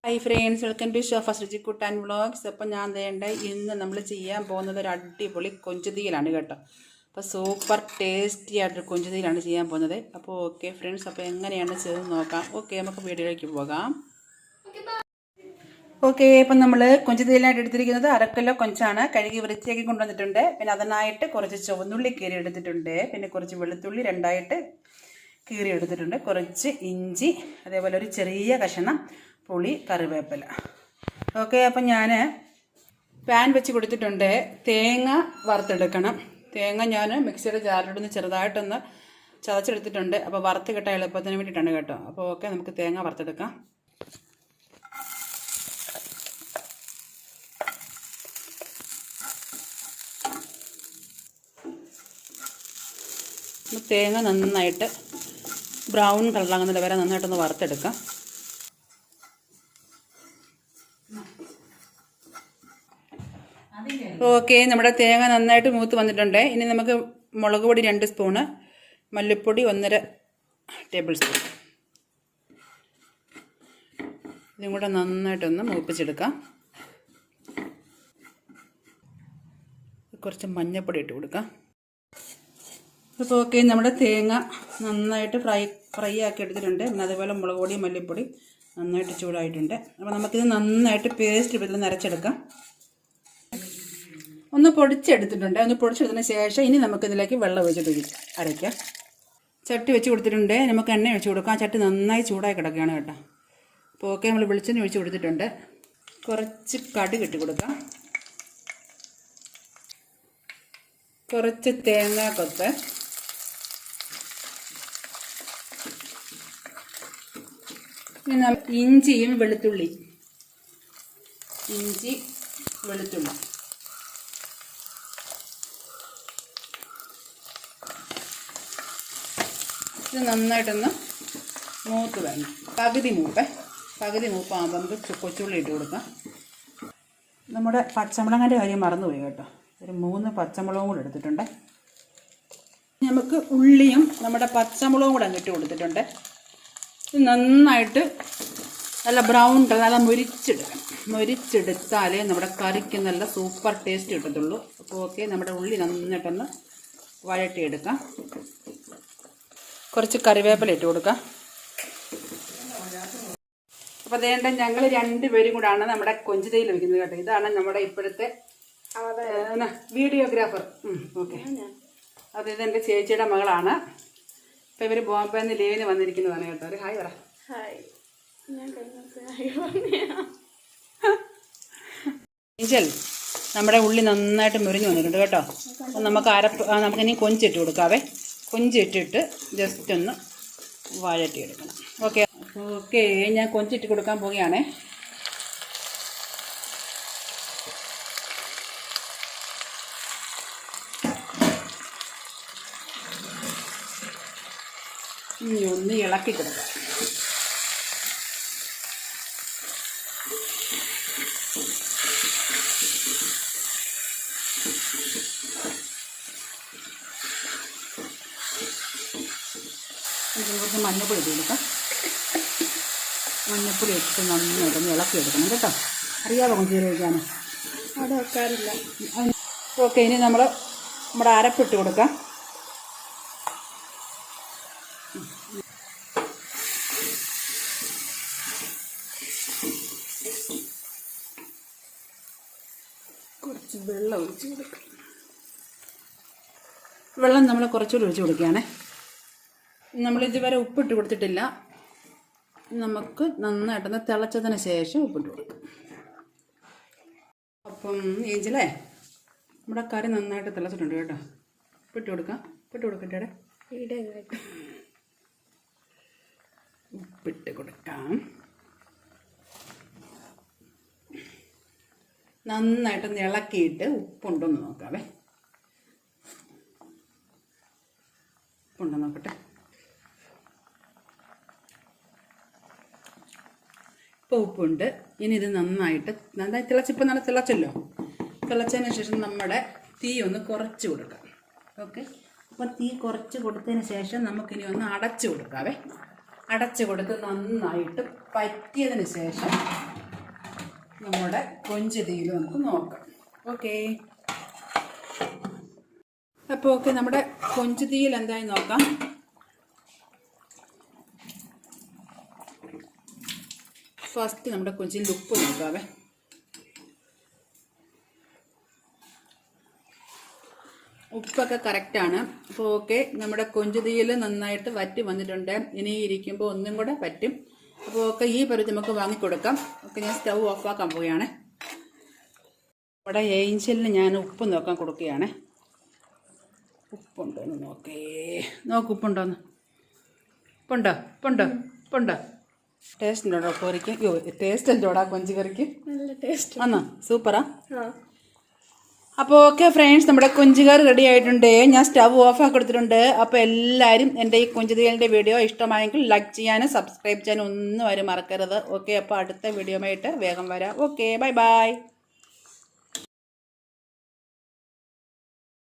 Hi friends, welcome to show first രുചിക്കുട്ട and vlogs. അപ്പം ഞാൻ ഇന്ന് നമ്മൾ ചെയ്യാൻ പോകുന്നത് ഒരു അടിപൊളി കൊഞ്ചുതീയിലാണ് കേട്ടോ. അപ്പോൾ സൂപ്പർ ടേസ്റ്റി ആയിട്ടൊരു കൊഞ്ചുതീയിലാണ് ചെയ്യാൻ പോകുന്നത്. അപ്പോൾ ഓക്കെ ഫ്രണ്ട്സ്, അപ്പോൾ എങ്ങനെയാണ് ചെയ്ത് നോക്കാം. ഓക്കെ, നമുക്ക് വീഡിയോയിലേക്ക് പോകാം. ഓക്കെ, അപ്പം നമ്മൾ കൊഞ്ചുതീയിലായിട്ട് എടുത്തിരിക്കുന്നത് 1/2 കിലോ കൊഞ്ചാണ്. കഴുകി വൃത്തിയാക്കി കൊണ്ടുവന്നിട്ടുണ്ട്. പിന്നെ അതിനായിട്ട് കുറച്ച് ചുവന്നുള്ളി കീറി എടുത്തിട്ടുണ്ട്. പിന്നെ കുറച്ച് വെളുത്തുള്ളി 2ആയിട്ട് കീറി എടുത്തിട്ടുണ്ട്. കുറച്ച് ഇഞ്ചി, അതേപോലെ ഒരു ചെറിയ കഷ്ണം പുളി, കറിവേപ്പില. ഓക്കെ, അപ്പം ഞാൻ പാൻ വെച്ച് കൊടുത്തിട്ടുണ്ട്. തേങ്ങ വറുത്തെടുക്കണം. തേങ്ങ ഞാൻ മിക്സിയുടെ ജാറിലിടുന്ന് ചെറുതായിട്ടൊന്ന് ചതച്ചെടുത്തിട്ടുണ്ട്. അപ്പോൾ വറുത്ത് കിട്ടാൻ എളുപ്പത്തിന് വേണ്ടിയിട്ടാണ് കേട്ടോ. അപ്പോൾ ഓക്കെ, നമുക്ക് തേങ്ങ വറുത്തെടുക്കാം. തേങ്ങ നന്നായിട്ട് ബ്രൗൺ കളറാകുന്നത് വരെ നന്നായിട്ടൊന്ന് വറുത്തെടുക്കാം. ഓക്കെ, നമ്മുടെ തേങ്ങ നന്നായിട്ട് മൂത്ത് വന്നിട്ടുണ്ട്. ഇനി നമുക്ക് മുളക് പൊടി 2 സ്പൂണ്, മല്ലിപ്പൊടി 1.5 ടേബിൾ സ്പൂൺ, ഇതും കൂടെ നന്നായിട്ടൊന്ന് മൂപ്പിച്ചെടുക്കാം. കുറച്ച് മഞ്ഞൾപ്പൊടി ഇട്ട് കൊടുക്കാം. അപ്പോൾ ഓക്കെ, നമ്മുടെ തേങ്ങ നന്നായിട്ട് ഫ്രൈ ആക്കി എടുത്തിട്ടുണ്ട്. പിന്നെ അതുപോലെ മുളക് പൊടി, മല്ലിപ്പൊടി നന്നായിട്ട് ചൂടായിട്ടുണ്ട്. അപ്പോൾ നമുക്കിത് നന്നായിട്ട് പേസ്റ്റ് രൂപത്തിൽ നിറച്ചെടുക്കാം. ഒന്ന് പൊടിച്ചെടുത്തിട്ടുണ്ട്. ഒന്ന് പൊടിച്ചെടുത്തതിന് ശേഷം ഇനി നമുക്കിതിലേക്ക് വെള്ളം ഒഴിച്ചിട്ട് അരയ്ക്കാം. ചട്ടി വെച്ച് കൊടുത്തിട്ടുണ്ട്. നമുക്ക് എണ്ണ ഒഴിച്ച് കൊടുക്കാം. ചട്ടി നന്നായി ചൂടായി കിടക്കുകയാണ് കേട്ടോ. അപ്പോൾ ഓക്കെ, നമ്മൾ വെളിച്ചെണ്ണ ഒഴിച്ച് കൊടുത്തിട്ടുണ്ട്. കുറച്ച് കടുക് ഇട്ട് കൊടുക്കാം. കുറച്ച് തേങ്ങാക്കൊത്ത്, പിന്നെ ഇഞ്ചിയും വെളുത്തുള്ളി, ഇഞ്ചി വെളുത്തുള്ളി, ഇത് നന്നായിട്ടൊന്ന് മൂത്ത് വേണം. പകുതി മൂപ്പാകുമ്പോൾ നമുക്ക് കൊച്ചുള്ളി ഇട്ട് കൊടുക്കാം. നമ്മുടെ പച്ചമുളകിൻ്റെ കാര്യം മറന്നുപോയി കേട്ടോ. ഒരു 3 പച്ചമുളകും കൂടെ എടുത്തിട്ടുണ്ട്. നമുക്ക് ഉള്ളിയും നമ്മുടെ പച്ചമുളകും കൂടെ അങ്ങിട്ട് കൊടുത്തിട്ടുണ്ട്. ഇത് നന്നായിട്ട് നല്ല ബ്രൗൺ കളർ, നല്ല മുരിച്ചെടുത്താലേ നമ്മുടെ കറിക്ക് നല്ല സൂപ്പർ ടേസ്റ്റ് കിട്ടത്തുള്ളൂ. അപ്പോൾ ഓക്കെ, നമ്മുടെ ഉള്ളി നന്നായിട്ടൊന്ന് വഴട്ടിയെടുക്കാം. കുറച്ച് കറിവേപ്പില ഇട്ട് കൊടുക്കാം. അപ്പോൾ അതേണ്ട ഞങ്ങൾ 2 പേരും കൂടാണ് നമ്മുടെ കൊഞ്ചുതീയിൽ വയ്ക്കുന്നത് കേട്ടോ. ഇതാണ് നമ്മുടെ ഇപ്പോഴത്തെ വീഡിയോഗ്രാഫർ. ഓക്കെ, അത് ഇതെൻ്റെ ചേച്ചിയുടെ മകളാണ്. അപ്പോൾ ഇവർ ബോംബെയിൽ നിന്ന് ലീവിന് വന്നിരിക്കുന്നതാണ് കേട്ടോ. ഒരു ഹായ് പറ. ഏഞ്ചൽ, നമ്മുടെ ഉള്ളി നന്നായിട്ട് മുരിഞ്ഞ് വന്നിട്ടുണ്ട് കേട്ടോ. അപ്പം നമുക്കിനി കൊഞ്ചിട്ട് കൊടുക്കാവേ. കൊഞ്ചിട്ടിട്ട് ജസ്റ്റ് ഒന്ന് വഴറ്റിയെടുക്കണം. ഓക്കെ ഓക്കെ, ഞാൻ കൊഞ്ചിട്ട് കൊടുക്കാൻ പോവുകയാണേ. ഇനി ഒന്ന് ഇളക്കി കൊടുക്കാം. കുറച്ച് മഞ്ഞപ്പൊടി ഇട്ട് കൊടുക്കാം. മഞ്ഞപ്പൊടി ഇട്ട് നന്നായിട്ടൊന്ന് ഇളക്കിയെടുക്കണം കേട്ടോ. അറിയാമോ കൊഞ്ച് വയ്ക്കാൻ? അവിടെ വെക്കാറില്ല. ഓക്കെ, ഇനി നമ്മുടെ അരപ്പിട്ട് കൊടുക്കാം. കുറച്ച് വെള്ളം ഒഴിച്ച് കൊടുക്കാം. വെള്ളം നമ്മൾ കുറച്ചുകൂടി ഒഴിച്ച് കൊടുക്കുകയാണേ. നമ്മളിതുവരെ ഉപ്പിട്ട് കൊടുത്തിട്ടില്ല. നമുക്ക് നന്നായിട്ടൊന്ന് തിളച്ചതിന് ശേഷം ഉപ്പിട്ട് കൊടുക്കാം. അപ്പം ഏഞ്ചലേ, നമ്മുടെ കറി നന്നായിട്ട് തിളച്ചിട്ടുണ്ട് കേട്ടോ. ഉപ്പിട്ട് കൊടുക്കാം. ഉപ്പിട്ട് കൊടുക്കട്ടെ. ഉപ്പിട്ട് കൊടുക്കാം. നന്നായിട്ടൊന്ന് ഇളക്കിയിട്ട് ഉപ്പുണ്ടോന്ന് നോക്കാവേ. ഉപ്പുണ്ടോ നോക്കട്ടെ. ഇപ്പോൾ ഉപ്പുണ്ട്. ഇനി ഇത് നന്നായി തിളച്ചിപ്പോൾ നല്ല തിളച്ചല്ലോ. തിളച്ചതിന് ശേഷം നമ്മുടെ തീ ഒന്ന് കുറച്ച് കൊടുക്കാം. ഓക്കെ, അപ്പോൾ തീ കുറച്ച് കൊടുത്തതിന് ശേഷം നമുക്കിനി ഒന്ന് അടച്ചു കൊടുക്കാവേ. അടച്ചു കൊടുത്ത് നന്നായിട്ട് പറ്റിയതിന് ശേഷം നമ്മുടെ കൊഞ്ച് തീയിൽ നമുക്ക് നോക്കാം. ഓക്കെ, അപ്പോൾ ഓക്കെ, നമ്മുടെ കൊഞ്ച് തീയിൽ എന്തായി നോക്കാം. ഫസ്റ്റ് നമ്മുടെ കൊഞ്ചിൽ ഉപ്പ് നോക്കാവേ. ഉപ്പൊക്കെ കറക്റ്റാണ്. അപ്പോൾ ഓക്കെ, നമ്മുടെ കൊഞ്ച് തീയിൽ നന്നായിട്ട് വറ്റി വന്നിട്ടുണ്ട്. ഇനി ഇരിക്കുമ്പോൾ ഒന്നും കൂടെ പറ്റും. അപ്പോൾ ഓക്കെ, ഈ പരുത്തി നമുക്ക് വാങ്ങിക്കൊടുക്കാം. ഓക്കെ, ഞാൻ സ്റ്റൗ ഓഫാക്കാൻ പോവുകയാണ്. ഇവിടെ ഏഞ്ചലിന് ഞാൻ ഉപ്പ് നോക്കാൻ കൊടുക്കുകയാണ്. ഉപ്പുണ്ടോ എന്ന് നോക്ക്, ഉപ്പുണ്ടോന്ന്. ഉപ്പുണ്ടോ ടേസ്റ്റ് ഉണ്ടോ കോരിക്ക്? ടേസ്റ്റ് ഉണ്ടോടാ കൊഞ്ച് കറിക്ക്? നല്ല ടേസ്റ്റ് ആന്നോ? സൂപ്പറാ. അപ്പോൾ ഓക്കെ ഫ്രണ്ട്സ്, നമ്മുടെ കൊഞ്ചുകറി റെഡി ആയിട്ടുണ്ട്. ഞാൻ സ്റ്റവ് ഓഫാക്കി കൊടുത്തിട്ടുണ്ട്. അപ്പോൾ എല്ലാവരും എൻ്റെ ഈ കൊഞ്ചുതീയലിൻ്റെ വീഡിയോ ഇഷ്ടമായെങ്കിൽ ലൈക്ക് ചെയ്യാനും സബ്സ്ക്രൈബ് ചെയ്യാനും ഒന്നും ആരും മറക്കരുത്. ഓക്കെ, അപ്പോൾ അടുത്ത വീഡിയോ ആയിട്ട് വേഗം വരാം. Okay, by.